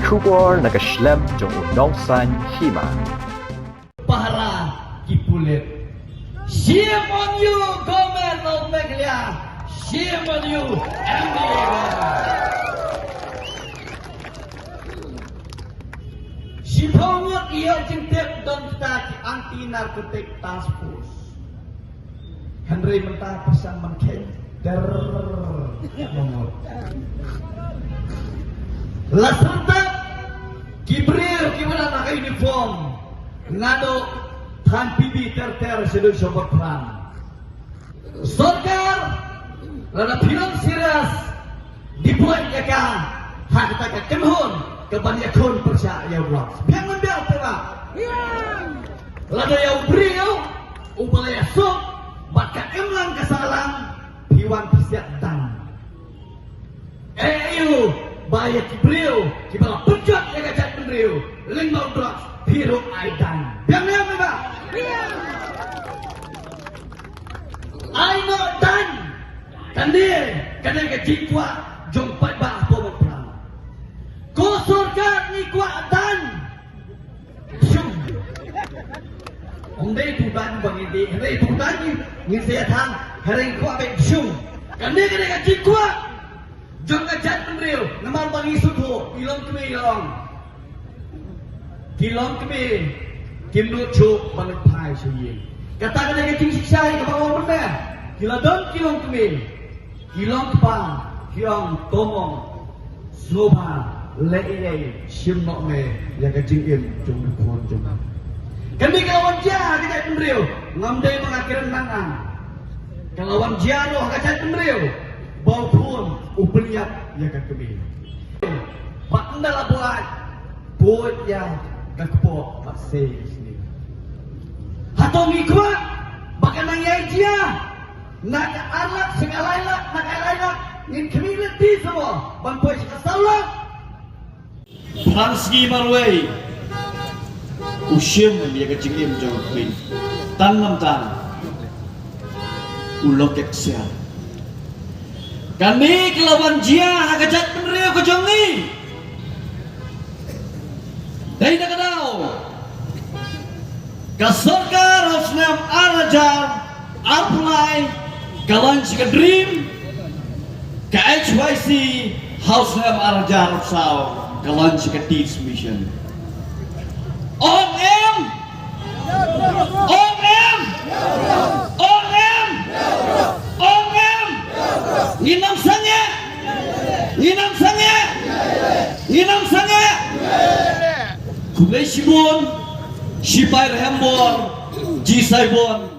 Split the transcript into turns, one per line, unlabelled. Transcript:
Kubor nakaslem jong unongsan hima.
Para kipulit. Shame on you, government of Meghalaya. Shame on you, MDA. Sipawat iya cintet dan kita anti narkotik task force. Henry mentah pesan mengken nomor. Laserta Kibril gimana nak uniform ngado tan pibi ter sedul sobat perang. Sorgar rada film serius dibuat jaga hak kita kenhun kebanyakan percaya Allah. Biang biar tera. Rada yang beriau upaya sok baka emlang kesalang piwan pisiat dan. Ayo bayar Kibril kibala pejat yang kacat Kibril lingau drugs hero aidan. Biang memang. I know dan kan dia jikwa jompat bah pomok perang. Ko surga ni kuat dan syum. Onde tu dan bang ini, hari tu dan ni saya thang hari kuat bang syum. Kan dia jikwa jom kacat Kibril nama bang isuto ilong kemi kimno chok bang pai syiyin. Kata dia jing siksa ke bawah mana? Kila don kilong kemi kilong kepang kilong tomong soba lei simnok me yang kajing im jom kon jom. Kami kawan dia dekat Kibril ngamdai mengakhir nangan. Kawan dia roh kacat Kibril bau pun upeliat yang kami. Pak ndala buat yang kakpo pasai sini. Hatong ikut bahkan nang dia nak alat segala ngin community semua bangkoi salah Franski Marway usim dia kecing im jauh pin tanam tan ulok eksia kami kelawan dia hagajat penrio kejongi dari nak tahu Kasorgar Hosnam Arajar apply kawan jika dream ke HYC Hosnam Arajar Sao kawan jika teach mission Om M Inam sange Kulay Shibon Shipai Rehembor Jisaibon